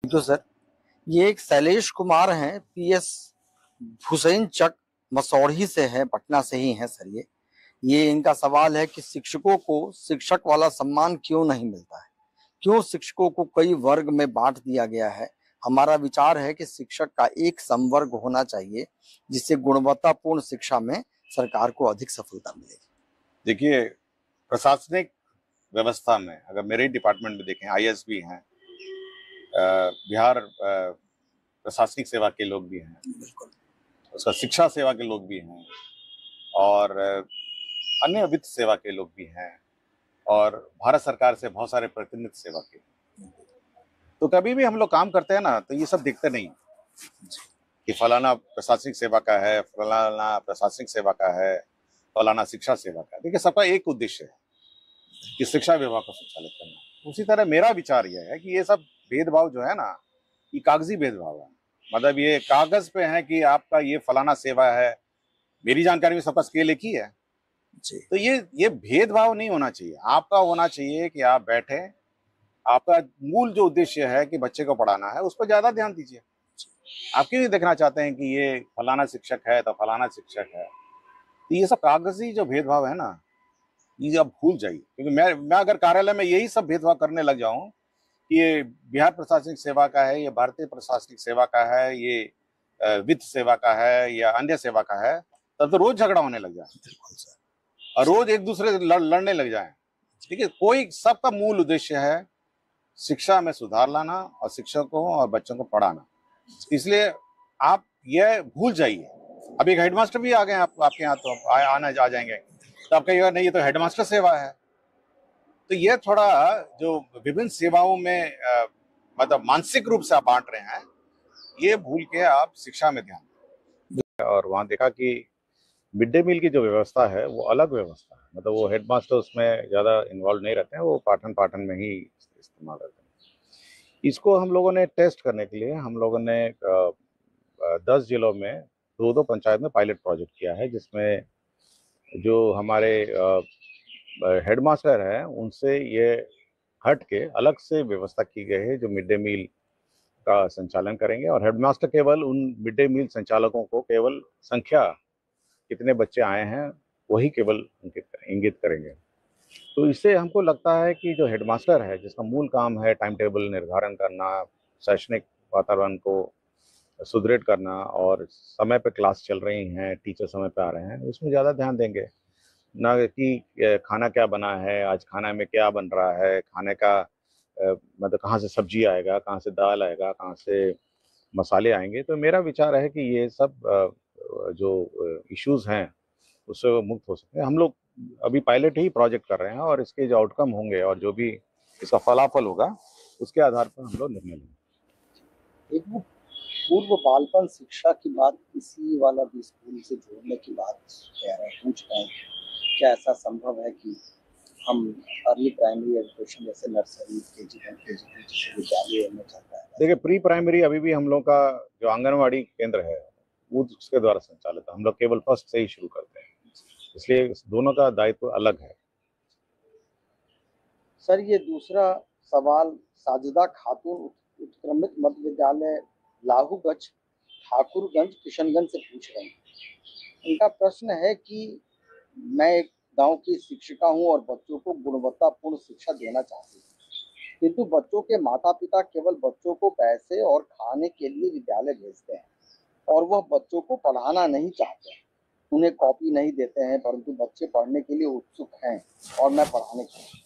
Thank you sir. ये एक शैलेश कुमार हैं, पीएस हुसैन चक मसौढ़ी से है, पटना से ही हैं सर। ये इनका सवाल है कि शिक्षकों को शिक्षक वाला सम्मान क्यों नहीं मिलता है, क्यों शिक्षकों को कई वर्ग में बांट दिया गया है। हमारा विचार है कि शिक्षक का एक समवर्ग होना चाहिए, जिससे गुणवत्तापूर्ण शिक्षा में सरकार को अधिक सफलता मिलेगी। देखिए, प्रशासनिक व्यवस्था में अगर मेरे डिपार्टमेंट में देखें, आईएएस हैं, बिहार प्रशासनिक सेवा के लोग भी हैं, उसका शिक्षा सेवा के लोग भी हैं, और अन्य वित्त सेवा के लोग भी हैं, और भारत सरकार से बहुत सारे प्रतिनिधि सेवा के। तो कभी भी हम लोग काम करते हैं ना, तो ये सब दिखते नहीं कि फलाना प्रशासनिक सेवा का है, फलाना प्रशासनिक सेवा का है, फलाना शिक्षा सेवा का। देखिए, सबका एक उद्देश्य है कि शिक्षा विभाग को संचालित करना। उसी तरह मेरा विचार यह है कि ये सब भेदभाव जो है ना, ये कागजी भेदभाव है। मतलब ये कागज पे है कि आपका ये फलाना सेवा है। मेरी जानकारी में सबका स्केल एक ही है जी। तो ये भेदभाव नहीं होना चाहिए। आपका होना चाहिए कि आप बैठे, आपका मूल जो उद्देश्य है कि बच्चे को पढ़ाना है, उस पर ज्यादा ध्यान दीजिए। आप क्यों नहीं देखना चाहते हैं कि ये फलाना शिक्षक है तो फलाना शिक्षक है। तो ये सब कागजी जो भेदभाव है ना, ये अब भूल जाइए। क्योंकि मैं अगर कार्यालय में यही सब भेदभाव करने लग जाऊं कि ये बिहार प्रशासनिक सेवा का है, ये भारतीय प्रशासनिक सेवा का है, ये वित्त सेवा का है या अन्य सेवा का है, तब तो रोज झगड़ा होने लग जाए और रोज एक दूसरे से लड़ने लग जाए। ठीक है, कोई सबका मूल उद्देश्य है शिक्षा में सुधार लाना और शिक्षकों और बच्चों को पढ़ाना। इसलिए आप ये भूल जाइए। अब एक हेडमास्टर भी आ गए आपके यहाँ, तो आ जाएंगे तो आप कहिएगा नहीं, ये तो हेडमास्टर सेवा है। तो ये थोड़ा जो विभिन्न सेवाओं में मतलब मानसिक रूप से आप बांट रहे हैं, ये भूल के आप शिक्षा में ध्यान दें। और वहाँ देखा कि मिड डे मील की जो व्यवस्था है वो अलग व्यवस्था है। मतलब वो हेडमास्टर उसमें ज़्यादा इन्वॉल्व नहीं रहते हैं, वो पाठन में ही इस्तेमाल करते हैं। इसको हम लोगों ने टेस्ट करने के लिए हम लोगों ने 10 जिलों में 2 पंचायत में पायलट प्रोजेक्ट किया है, जिसमें जो हमारे हेडमास्टर हैं उनसे ये हट के अलग से व्यवस्था की गई है, जो मिड डे मील का संचालन करेंगे। और हेडमास्टर केवल उन मिड डे मील संचालकों को केवल संख्या कितने बच्चे आए हैं वही केवल इंगित करेंगे। तो इससे हमको लगता है कि जो हेडमास्टर है, जिसका मूल काम है टाइम टेबल निर्धारण करना, शैक्षणिक वातावरण को सुदृढ़ करना और समय पे क्लास चल रही हैं, टीचर समय पे आ रहे हैं, उसमें ज़्यादा ध्यान देंगे। ना कि खाना क्या बना है, आज खाना में क्या बन रहा है, खाने का मतलब कहाँ से सब्जी आएगा, कहाँ से दाल आएगा, कहाँ से मसाले आएंगे। तो मेरा विचार है कि ये सब जो इश्यूज़ हैं उससे वो मुक्त हो सकते हैं। हम लोग अभी पायलट ही प्रोजेक्ट कर रहे हैं और इसके जो आउटकम होंगे और जो भी इसका फलाफल होगा उसके आधार पर हम लोग निर्णय लेंगे। एक वो पूर्व बालपन शिक्षा की बात इसी वाला भी स्कूल से जोड़ने की बात कह रहे हैं, पूछ रहे हैं क्या ऐसा संभव है कि हम अर्ली प्राइमरी एजुकेशन जैसे नर्सरी केजी विद्यालय में चलता है। देखिए, प्री प्राइमरी अभी भी हम लोग का जो आंगनवाड़ी केंद्र है वो उसके द्वारा संचालित है। हम लोग केवल फर्स्ट से ही शुरू करते हैं, इसलिए दोनों का दायित्व अलग है। सर, ये दूसरा सवाल साजिदा खातून उत्क्रमित मध्य विद्यालय लाहूगंज ठाकुरगंज किशनगंज से पूछ रहे हैं। इनका प्रश्न है कि मैं एक गांव की शिक्षिका हूं और बच्चों को गुणवत्तापूर्ण शिक्षा देना चाहती हूँ, किंतु बच्चों के माता पिता केवल बच्चों को पैसे और खाने के लिए विद्यालय भेजते हैं और वह बच्चों को पढ़ाना नहीं चाहते। उन्हें कॉपी नहीं देते हैं, परंतु बच्चे पढ़ने के लिए उत्सुक हैं और मैं पढ़ाने के लिए,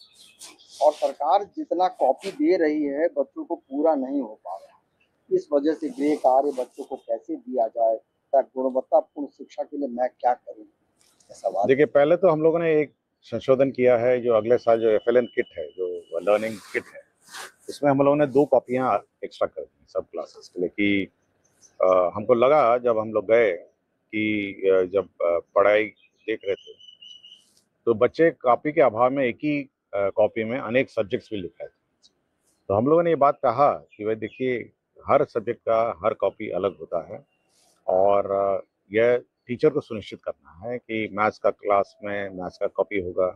और सरकार जितना कॉपी दे रही है बच्चों को पूरा नहीं हो पा रहा। इस वजह से गृह कार्य बच्चों को कैसे दिया जाए ताकि गुणवत्तापूर्ण शिक्षा के लिए मैं क्या करूं? सवाल। देखिए, पहले तो हम लोगों ने एक संशोधन किया है, जो अगले साल जो FLN किट है, जो लर्निंग किट है, उसमें हम लोगों ने 2 कॉपियाँ एक्स्ट्रा कर दी सब क्लासेस के लिए। कि हमको लगा जब हम लोग गए कि जब पढ़ाई देख रहे थे तो बच्चे कॉपी के अभाव में एक ही कॉपी में अनेक सब्जेक्ट्स भी लिख रहे थे। तो हम लोगों ने ये बात कहा कि भाई देखिए, हर सब्जेक्ट का हर कॉपी अलग होता है और यह टीचर को सुनिश्चित करना है कि मैथ्स का क्लास में मैथ्स का कॉपी होगा,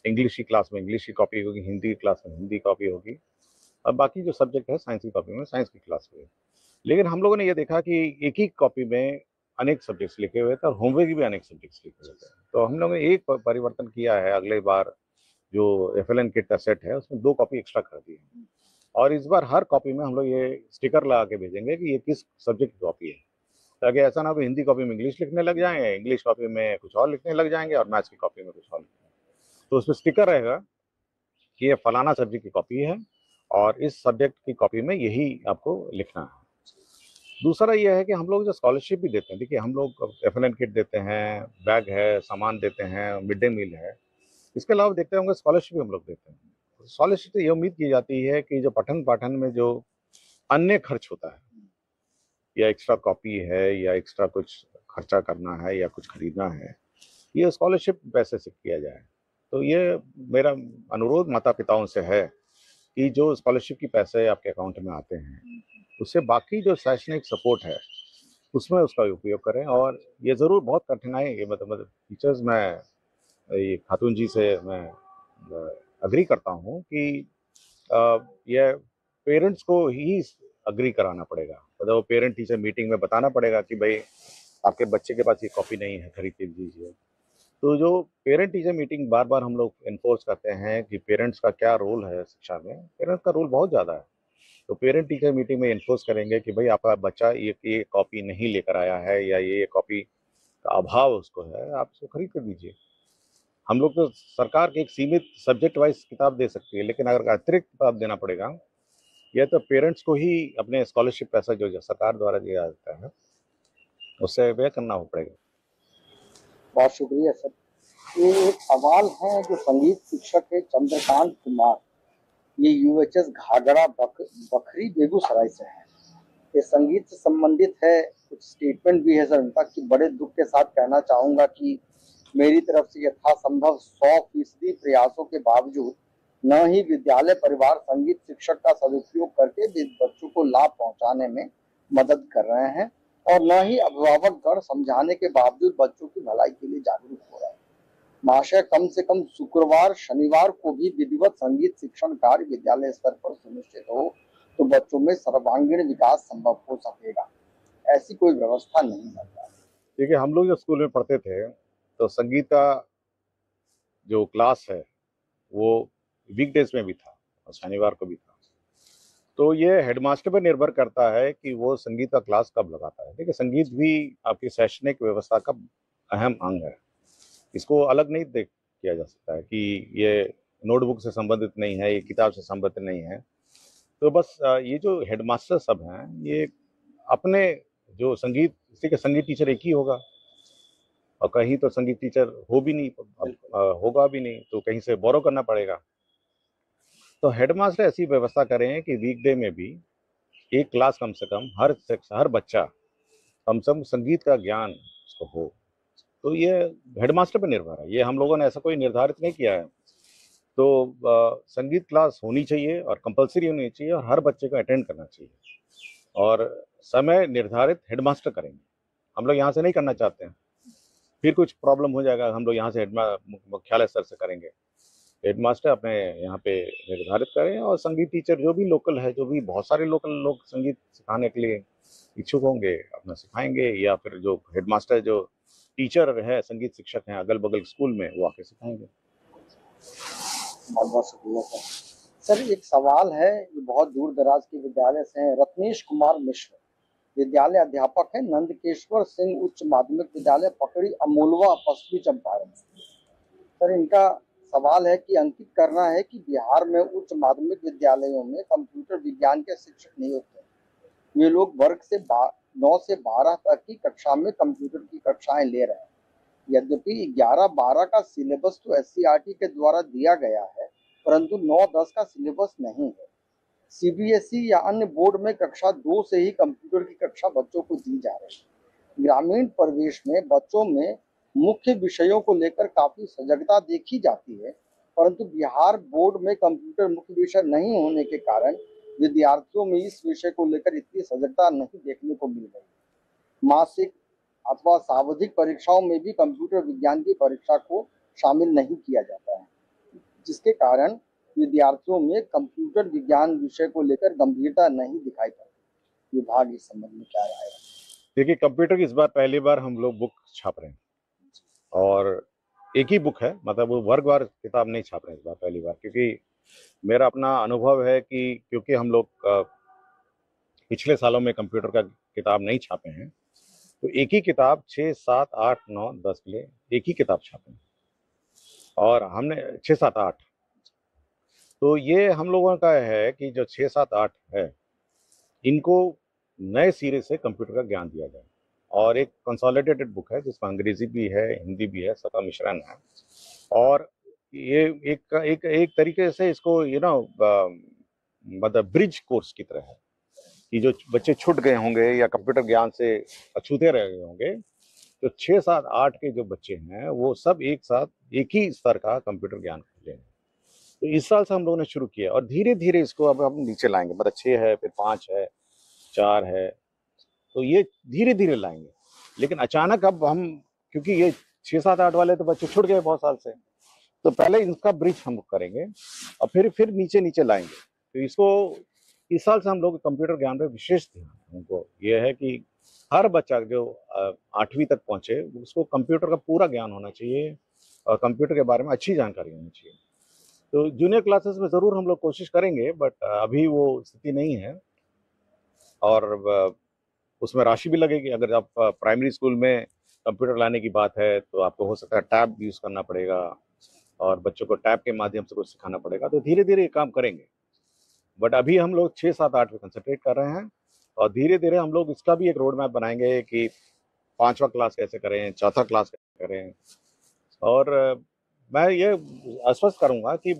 इंग्लिश की क्लास में इंग्लिश की कॉपी होगी, हिंदी की क्लास में हिंदी कॉपी होगी अब बाकी जो सब्जेक्ट है साइंस की कॉपी में साइंस की क्लास हुई। लेकिन हम लोगों ने ये देखा कि एक ही कॉपी में अनेक सब्जेक्ट्स लिखे हुए थे और होमवर्क भी अनेक सब्जेक्ट्स लिखे हुए थे। तो हम लोगों ने एक परिवर्तन किया है, अगले बार जो FLN किट का सेट है उसमें 2 कॉपी एक्स्ट्रा कर दी है और इस बार हर कॉपी में हम लोग ये स्टिकर लगा के भेजेंगे कि ये किस सब्जेक्ट की कॉपी है, ताकि ऐसा ना हो कि हिंदी कॉपी में इंग्लिश लिखने लग जाएंगे, इंग्लिश कॉपी में कुछ और लिखने लग जाएंगे और मैथ्स की कॉपी में कुछ और लिखेंगे। तो उसमें स्टिकर रहेगा कि ये फलाना सब्जेक्ट की कॉपी है और इस सब्जेक्ट की कॉपी में यही आपको लिखना है। दूसरा ये है कि हम लोग जो स्कॉलरशिप भी देते हैं, देखिए हम लोग FLN किट देते हैं, बैग है, सामान देते हैं, मिड डे मील है। इसके अलावा देखते होंगे स्कॉलरशिप भी हम लोग देते हैं। स्कॉलरशिप से ये उम्मीद की जाती है कि जो पठन पाठन में जो अन्य खर्च होता है या एक्स्ट्रा कॉपी है या एक्स्ट्रा कुछ खर्चा करना है या कुछ खरीदना है, ये स्कॉलरशिप पैसे से किया जाए। तो ये मेरा अनुरोध माता पिताओं से है कि जो स्कॉलरशिप की पैसे आपके अकाउंट में आते हैं उससे बाकी जो शैक्षणिक सपोर्ट है उसमें उसका उपयोग करें। और ये ज़रूर बहुत कठिनाई ये मतलब टीचर्स, मैं ये खातून जी से मैं अग्री करता हूँ कि ये पेरेंट्स को ही अग्री कराना पड़ेगा, मतलब वो पेरेंट टीचर मीटिंग में बताना पड़ेगा कि भाई आपके बच्चे के पास ये कॉपी नहीं है, खरीद के दीजिए। तो जो पेरेंट टीचर मीटिंग बार बार हम लोग इन्फोर्स करते हैं कि पेरेंट्स का क्या रोल है शिक्षा में, पेरेंट्स का रोल बहुत ज़्यादा है। तो पेरेंट टीचर मीटिंग में इन्फोर्स करेंगे कि भाई आपका बच्चा ये कॉपी नहीं लेकर आया है या ये कॉपी का अभाव उसको है, आप उसको खरीद कर दीजिए। हम लोग तो सरकार की एक सीमित सब्जेक्ट वाइज किताब दे सकती है, लेकिन अगर अतिरिक्त किताब देना पड़ेगा या तो पेरेंट्स को ही अपने स्कॉलरशिप पैसा जो सरकार द्वारा दिया जाता है उससे व्यय करना हो पड़ेगा। बहुत शुक्रिया सर। ये एक सवाल है जो संगीत शिक्षक है चंद्रकांत कुमार, ये UHS घाघरा बखरी बेगूसराय से है। ये संगीत से संबंधित है, कुछ स्टेटमेंट भी है सर उनका कि बड़े दुख के साथ कहना चाहूंगा कि मेरी तरफ से यथासंभव 100% प्रयासों के बावजूद न ही विद्यालय परिवार संगीत शिक्षक का सदुपयोग करके बच्चों को लाभ पहुंचाने में मदद कर रहे हैं और न ही अभिभावक गण समझाने के बावजूद बच्चों की भलाई के लिए जागरूक हो रहे हैं। महाशय, कम से कम शुक्रवार शनिवार को भी विधिवत संगीत शिक्षण कार्य विद्यालय स्तर पर सुनिश्चित हो तो बच्चों में सर्वांगीण विकास संभव हो सकेगा। ऐसी कोई व्यवस्था नहीं है। देखिए हम लोग जब स्कूल में पढ़ते थे तो संगीत का जो क्लास है वो वीकडेज में भी था और शनिवार को भी था। तो ये हेडमास्टर पर निर्भर करता है कि वो संगीत का क्लास कब लगाता है। देखिए संगीत भी आपकी शैक्षणिक व्यवस्था का अहम अंग है, इसको अलग नहीं देख किया जा सकता है कि ये नोटबुक से संबंधित नहीं है, ये किताब से संबंधित नहीं है। तो बस ये जो हेडमास्टर सब हैं ये अपने जो संगीत, ठीक है संगीत टीचर एक ही होगा और कहीं तो संगीत टीचर हो भी नहीं, होगा भी नहीं, तो कहीं से बोरो करना पड़ेगा। तो हेडमास्टर ऐसी व्यवस्था करें कि वीकडे में भी एक क्लास कम से कम हर बच्चा कम से कम संगीत का ज्ञान उसको हो। तो ये हेडमास्टर पर निर्भर है, ये हम लोगों ने ऐसा कोई निर्धारित नहीं किया है। तो संगीत क्लास होनी चाहिए और कंपलसरी होनी चाहिए और हर बच्चे को अटेंड करना चाहिए और समय निर्धारित हेडमास्टर करेंगे। हम लोग यहाँ से नहीं करना चाहते हैं, फिर कुछ प्रॉब्लम हो जाएगा, हम लोग यहाँ से मुख्यालय स्तर से करेंगे। हेडमास्टर अपने यहाँ पे निर्धारित करें और संगीत टीचर जो भी लोकल है, जो भी बहुत सारे लोकल लोग संगीत सिखाने के लिए इच्छुक होंगे अपना सिखाएंगे, या फिर जो हेडमास्टर जो टीचर है संगीत शिक्षक हैं अगल बगल स्कूल में वो आके सिखाएंगे। बहुत बहुत शुक्रिया सर। सर एक सवाल है जो बहुत दूर दराज के विद्यालय से है, रत्नेश कुमार मिश्र, विद्यालय अध्यापक है, नंदकेश्वर सिंह उच्च माध्यमिक विद्यालय पकड़ी अमोलवा पश्चिमी चंपारण। सर इनका सवाल है कि अंकित करना है कि बिहार में उच्च माध्यमिक विद्यालयों में कंप्यूटर विज्ञान के शिक्षक नहीं होते। ये लोग वर्ग से 9 से 12 तक की कक्षा में कंप्यूटर की कक्षाएं ले रहे हैं। यद्यपि 11-12 का सिलेबस तो SCERT के द्वारा दिया गया है, परंतु 9-10 का सिलेबस नहीं है। CBSE या अन्य बोर्ड में कक्षा 2 से ही कंप्यूटर की कक्षा बच्चों को दी जा रही है। ग्रामीण परिवेश में बच्चों में मुख्य विषयों को लेकर काफी सजगता देखी जाती है, परंतु बिहार बोर्ड में कंप्यूटर मुख्य विषय नहीं होने के कारण विद्यार्थियों में इस विषय को लेकर इतनी सजगता नहीं देखने को मिल रही। मासिक अथवा सावधिक परीक्षाओं में भी कंप्यूटर विज्ञान की परीक्षा को शामिल नहीं किया जाता है, जिसके कारण विद्यार्थियों में कंप्यूटर विज्ञान विषय को लेकर गंभीरता नहीं दिखाई पड़ती। विभाग इस संबंध में क्या राय है? देखिए, कंप्यूटर की इस बार पहली बार हम लोग बुक छाप रहे हैं और एक ही बुक है, मतलब वो वर्गवार किताब नहीं छाप रहे हैं इस बार पहली बार, क्योंकि मेरा अपना अनुभव है कि क्योंकि हम लोग पिछले सालों में कंप्यूटर का किताब नहीं छापे हैं, तो एक ही किताब 6, 7, 8, 9, 10 के लिए एक ही किताब छापे हैं और हमने 6, 7, 8, तो ये हम लोगों का है कि जो 6, 7, 8 है, इनको नए सिरे से कंप्यूटर का ज्ञान दिया जाए और एक कंसोलिडेटेड बुक है जिसमें अंग्रेजी भी है, हिंदी भी है, सबका मिश्रण है और ये एक तरीके से इसको मतलब ब्रिज कोर्स की तरह है कि जो बच्चे छूट गए होंगे या कंप्यूटर ज्ञान से अछूते रह गए होंगे, तो 6, 7, 8 के जो बच्चे हैं वो सब एक साथ एक ही स्तर का कंप्यूटर ज्ञान लें। तो इस साल से हम लोगों ने शुरू किया और धीरे धीरे इसको अब हम नीचे लाएंगे, मतलब 6 है, फिर 5 है, 4 है, तो ये धीरे धीरे लाएंगे। लेकिन अचानक अब हम, क्योंकि ये 6, 7, 8 वाले तो बच्चे छूट गए बहुत साल से, तो पहले इनका ब्रिज हम करेंगे और फिर नीचे नीचे लाएंगे। तो इसको इस साल से हम लोग कंप्यूटर ज्ञान पे विशेष ध्यान उनको ये है कि हर बच्चा जो 8वीं तक पहुंचे उसको कंप्यूटर का पूरा ज्ञान होना चाहिए और कंप्यूटर के बारे में अच्छी जानकारी होनी चाहिए। तो जूनियर क्लासेस में ज़रूर हम लोग कोशिश करेंगे, बट अभी वो स्थिति नहीं है और उसमें राशि भी लगेगी। अगर आप प्राइमरी स्कूल में कंप्यूटर लाने की बात है तो आपको हो सकता है टैब यूज़ करना पड़ेगा और बच्चों को टैब के माध्यम से कुछ सिखाना पड़ेगा, तो धीरे धीरे ये काम करेंगे। बट अभी हम लोग 6, 7, 8 पे कंसंट्रेट कर रहे हैं और धीरे धीरे हम लोग इसका भी एक रोड मैप बनाएंगे कि 5वां क्लास कैसे करें, 4था क्लास कैसे करें। और मैं ये आश्वस्त करूंगा कि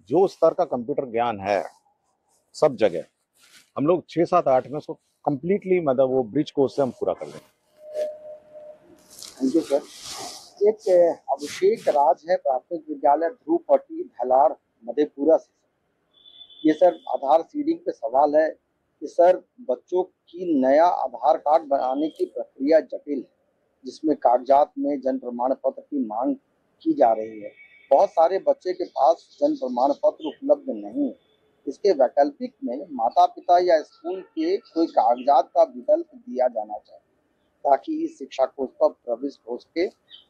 जो स्तर का कंप्यूटर ज्ञान है सब जगह, हम लोग 6, 7, 8 में उसको कंप्लीटली, मतलब वो ब्रिज कोर्स से हम पूरा कर लेंगे। Thank you sir. एक अभिषेक राज है, प्राथमिक विद्यालय ध्रुवपट्टी धलाड़ मधेपुरा से। ये सर आधार सीडिंग पे सवाल है कि सर बच्चों की नया आधार कार्ड बनाने की प्रक्रिया जटिल है, जिसमें कागजात में जन्म प्रमाण पत्र की मांग की जा रही है। बहुत सारे बच्चे के पास जन्म प्रमाण पत्र उपलब्ध नहीं है। इसके वैकल्पिक में माता पिता या स्कूल के कोई कागजात का विकल्प दिया जाना चाहिए ताकि इस शिक्षा कोष पर प्रवेश हो सके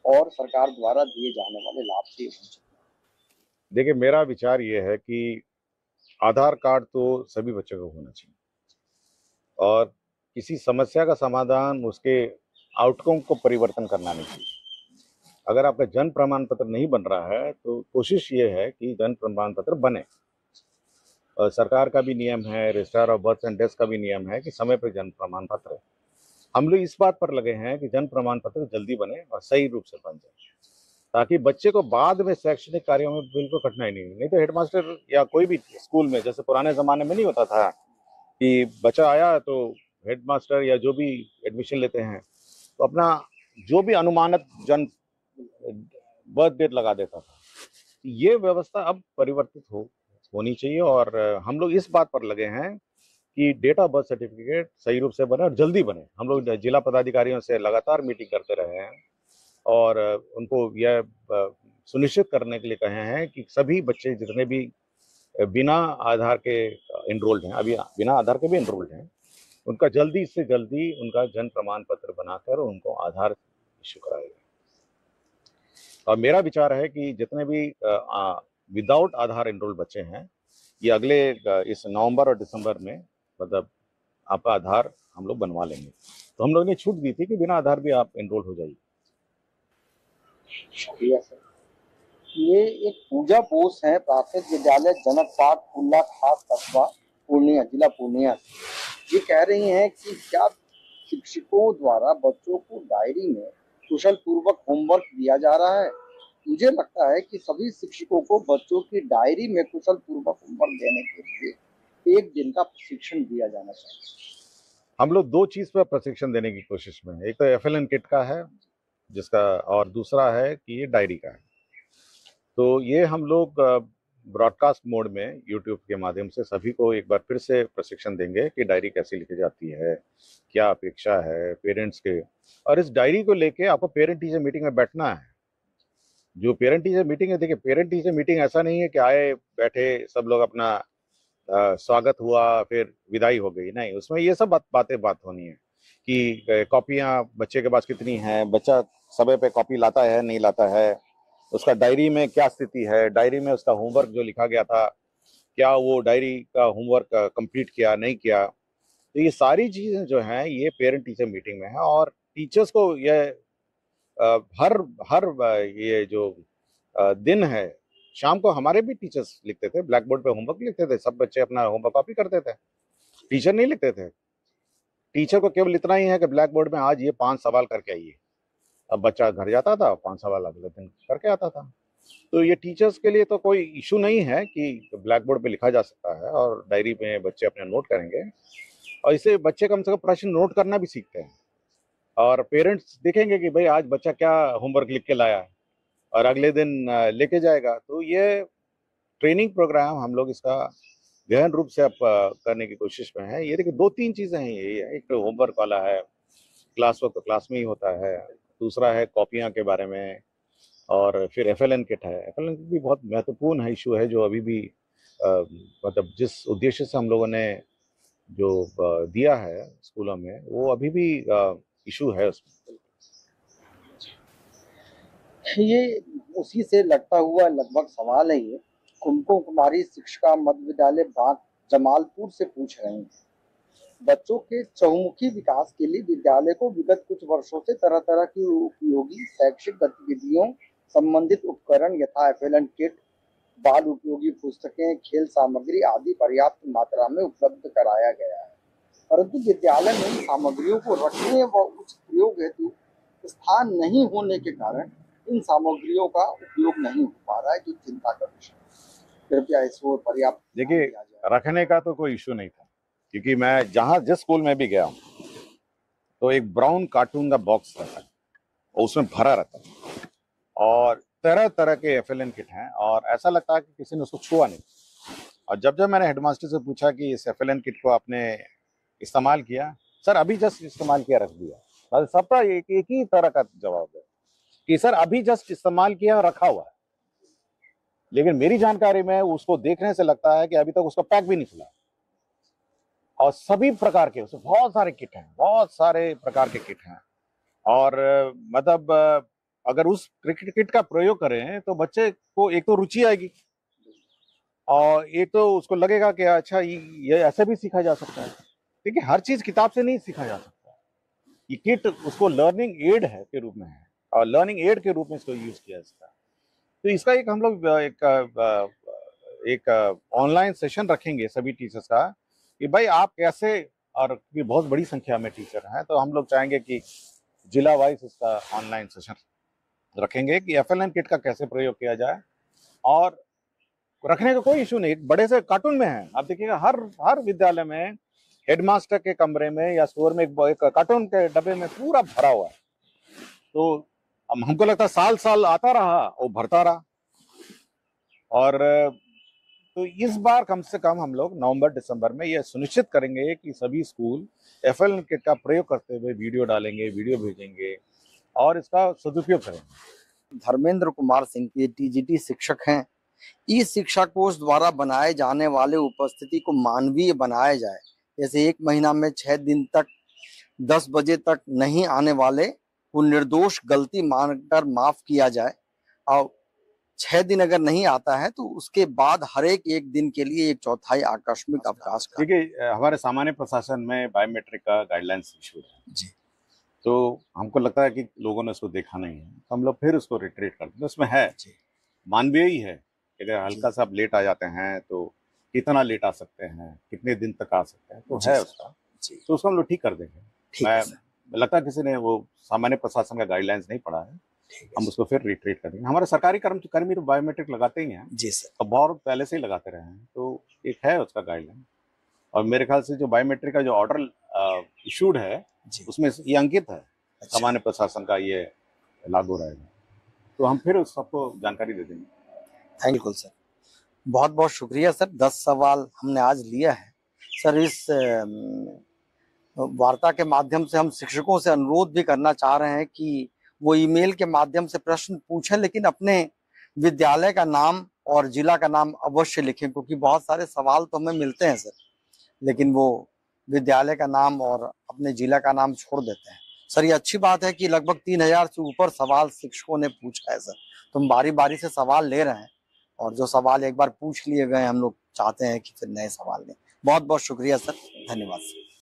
और सरकार द्वारा दिए जाने वाले लाभ से वंचित। देखिए, मेरा विचार ये है कि आधार कार्ड तो सभी बच्चों को होना चाहिए और किसी समस्या का समाधान उसके आउटकम को परिवर्तन करना नहीं चाहिए। अगर आपका जन्म प्रमाण पत्र नहीं बन रहा है तो कोशिश ये है कि जन्म प्रमाण पत्र बने। और सरकार का भी नियम है, registrar of birth and death का भी नियम है कि समय पर जन्म प्रमाण पत्र। हम लोग इस बात पर लगे हैं कि जन्म प्रमाण पत्र जल्दी बने और सही रूप से बन जाए ताकि बच्चे को बाद में शैक्षणिक कार्यों में बिल्कुल कठिनाई नहीं तो हेडमास्टर या कोई भी स्कूल में, जैसे पुराने जमाने में नहीं होता था कि बच्चा आया तो हेडमास्टर या जो भी एडमिशन लेते हैं तो अपना जो भी अनुमानित जन्म बर्थ डेट लगा देता था। ये व्यवस्था अब परिवर्तित होनी चाहिए और हम लोग इस बात पर लगे हैं कि डेट ऑफ बर्थ सर्टिफिकेट सही रूप से बने और जल्दी बने। हम लोग जिला पदाधिकारियों से लगातार मीटिंग करते रहे हैं और उनको यह सुनिश्चित करने के लिए कहे हैं कि सभी बच्चे जितने भी बिना आधार के इनरोल्ड हैं, अभी बिना आधार के भी इनरोल्ड हैं, उनका जल्दी से जल्दी उनका जन्म प्रमाण पत्र बनाकर उनको आधार इश्यू कराएगा। और मेरा विचार है कि जितने भी विदाउट आधार इनरोल्ड बच्चे हैं, ये अगले इस नवंबर और दिसंबर में मतलब आपका आधार हम लोग बनवा लेंगे। तो हम लोग ने छूट दी थी कि बिना आधार भी आप एनरोल हो जाइए। शुक्रिया सर। ये एक पूजा बोस है, प्राथमिक विद्यालय जनक पाठ कुल्ला खास कस्बा पूर्णिया, जिला पूर्णिया। ये कह रही हैं कि क्या शिक्षकों द्वारा बच्चों को डायरी में कुशल पूर्वक होमवर्क दिया जा रहा है? मुझे लगता है कि सभी शिक्षकों को बच्चों की डायरी में कुशल पूर्वक होमवर्क देने के लिए एक दिन का प्रशिक्षण दिया जाना चाहिए। हम लोग 2 चीज पर प्रशिक्षण देने की कोशिश में है। एक तो FLN किट का है जिसका, और दूसरा है कि ये डायरी का है। तो ये हम लोग ब्रॉडकास्ट मोड में यूट्यूब के माध्यम से सभी को एक बार फिर से प्रशिक्षण देंगे कि डायरी कैसे लिखी जाती है, क्या अपेक्षा है पेरेंट्स के, और इस डायरी को लेके आपको पेरेंट टीचर मीटिंग में बैठना है जो पेरेंट टीचर मीटिंग है, देखिए पेरेंट टीचर मीटिंग ऐसा नहीं है कि आए बैठे सब लोग अपना स्वागत हुआ फिर विदाई हो गई, नहीं, उसमें ये सब बात होनी है कि कॉपियां बच्चे के पास कितनी हैं, बच्चा समय पे कॉपी लाता है नहीं लाता है, उसका डायरी में क्या स्थिति है, डायरी में उसका होमवर्क जो लिखा गया था क्या वो डायरी का होमवर्क कंप्लीट किया नहीं किया। तो ये सारी चीजें जो हैं ये पेरेंट टीचर मीटिंग में है। और टीचर्स को ये हर हर ये जो दिन है, शाम को हमारे भी टीचर्स लिखते थे, ब्लैक बोर्ड पे होमवर्क लिखते थे, सब बच्चे अपना होमवर्क कॉपी करते थे, टीचर नहीं लिखते थे। टीचर को केवल इतना ही है कि ब्लैक बोर्ड में आज ये 5 सवाल करके आइए, अब बच्चा घर जाता था 5 सवाल अगले दिन करके आता था। तो ये टीचर्स के लिए तो कोई इशू नहीं है कि ब्लैक बोर्ड पे लिखा जा सकता है और डायरी में बच्चे अपने नोट करेंगे, और इससे बच्चे कम से कम प्रश्न नोट करना भी सीखते हैं और पेरेंट्स देखेंगे कि भाई आज बच्चा क्या होमवर्क लिख के लाया है और अगले दिन लेके जाएगा। तो ये ट्रेनिंग प्रोग्राम हम लोग इसका गहन रूप से अब करने की कोशिश में है। ये देखिए 2-3 चीजें हैं, ये एक तो होमवर्क वाला है, क्लास वर्क तो क्लास में ही होता है, दूसरा है कॉपियां के बारे में, और फिर एफएलएन किट है। एफएलएन किट भी बहुत महत्वपूर्ण है, इशू है जो अभी भी मतलब जिस उद्देश्य से हम लोगों ने जो दिया है स्कूलों में वो अभी भी इशू है उसमें। ये उसी से लगता हुआ लगभग सवाल है। ये कुमकुम कुमारी शिक्षिका मध्य विद्यालय बांक जमालपुर से पूछ रहे हैं, बच्चों के चहुमुखी विकास के लिए विद्यालय को विगत कुछ वर्षों से तरह तरह की उपयोगी शैक्षिक गतिविधियों संबंधित उपकरण यथा एफएलएन किट, बाल उपयोगी पुस्तकें, खेल सामग्री आदि पर्याप्त मात्रा में उपलब्ध कराया गया है, परंतु विद्यालय में इन सामग्रियों को रखने व उचित प्रयोग हेतु स्थान नहीं होने के कारण इन सामग्रियों का उपयोग नहीं हो पा रहा है, जो चिंता का विषय है। कृपया इस ओर पर्याप्त देखिए रखने का तो कोई इशू नहीं था, क्योंकि मैं जिस स्कूल में भी गया हूँ तो एक ब्राउन कार्टून का बॉक्स रहता है और उसमें भरा रहता है और तरह तरह के एफएलएन किट हैं और ऐसा लगता है कि किसी ने उसको छुआ नहीं। और जब मैंने हेडमास्टर से पूछा कि इस एफएलएन किट को आपने इस्तेमाल किया, सर अभी जस्ट इस्तेमाल किया, रख दिया, बस सबका एक ही तरह का जवाब है कि सर अभी जस्ट इस्तेमाल किया रखा हुआ है। लेकिन मेरी जानकारी में उसको देखने से लगता है कि अभी तक उसका पैक भी नहीं खुला और सभी प्रकार के उसमें बहुत सारे किट हैं, बहुत सारे प्रकार के किट हैं। और मतलब अगर उस किट का प्रयोग करें तो बच्चे को एक तो रुचि आएगी और एक तो उसको लगेगा कि अच्छा ये ऐसे भी सीखा जा सकता है। देखिए हर चीज किताब से नहीं सीखा जा सकता, ये किट उसको लर्निंग एड है के रूप में है और लर्निंग एड के रूप में इसको यूज किया जाता है। तो इसका एक हम लोग एक ऑनलाइन सेशन रखेंगे सभी टीचर्स का कि भाई आप कैसे, और बहुत बड़ी संख्या में टीचर हैं तो हम लोग चाहेंगे कि जिला वाइज इसका ऑनलाइन सेशन रखेंगे कि एफएलएन किट का कैसे प्रयोग किया जाए। और रखने का कोई इशू नहीं, बड़े से कार्टून में है, आप देखिएगा हर विद्यालय में हेडमास्टर के कमरे में या स्टोर में एक कार्टून के डब्बे में पूरा भरा हुआ है। तो हमको लगता है साल साल आता रहा और भरता रहा। और तो इस बार कम से कम हम लोग नवंबर दिसंबर में यह सुनिश्चित करेंगे कि सभी स्कूल एफएलएन किट का प्रयोग करते हुए वीडियो डालेंगे, वीडियो भेजेंगे और इसका सदुपयोग करेंगे। धर्मेंद्र कुमार सिंह ये टीजीटी शिक्षक हैं। ई शिक्षा कोष द्वारा बनाए जाने वाले उपस्थिति को मानवीय बनाया जाए, जैसे 1 महीना में 6 दिन तक 10 बजे तक नहीं आने वाले को निर्दोष गलती मानकर माफ किया जाए और 6 दिन अगर नहीं आता है तो उसके बाद हर एक दिन के लिए 1/4 आकस्मिक अवकाश का। देखिए हमारे सामान्य प्रशासन में बायोमेट्रिक का गाइडलाइंस इशू है जी, तो हमको लगता है कि लोगों ने उसको देखा नहीं है, तो हम लोग फिर उसको रिट्रीट करते हैं। उसमें है मानवीय ही है, अगर हल्का सा लेट आ जाते हैं तो कितना लेट आ सकते हैं, कितने दिन तक आ सकते हैं, तो है उसका, तो उसको हम लोग ठीक कर देंगे। मैं लगता है किसी ने वो सामान्य प्रशासन का गाइडलाइंस नहीं पढ़ा है, हम उसको फिर रिट्रीट कर देंगे। हमारे सरकारी कर्मी तो बायोमेट्रिक लगाते ही हैं जी सर, अब बहुत पहले से ही लगाते रहे हैं, तो एक है उसका गाइडलाइन। और मेरे ख्याल से जो बायोमेट्रिक का जो ऑर्डर इशूड है उसमें ये अंकित है, सामान्य प्रशासन का ये लागू रहेगा, तो हम फिर उस सबको जानकारी दे देंगे। थैंक यू सर, बहुत बहुत शुक्रिया सर। 10 सवाल हमने आज लिया है सर। इस वार्ता के माध्यम से हम शिक्षकों से अनुरोध भी करना चाह रहे हैं कि वो ईमेल के माध्यम से प्रश्न पूछें, लेकिन अपने विद्यालय का नाम और जिला का नाम अवश्य लिखें, क्योंकि बहुत सारे सवाल तो हमें मिलते हैं सर, लेकिन वो विद्यालय का नाम और अपने जिला का नाम छोड़ देते हैं। सर ये अच्छी बात है कि लगभग 3000 से ऊपर सवाल शिक्षकों ने पूछा है सर, तो हम बारी बारी से सवाल ले रहे हैं, और जो सवाल एक बार पूछ लिए गए हम लोग चाहते हैं कि फिर नए सवाल लें। बहुत बहुत शुक्रिया सर, धन्यवाद सर।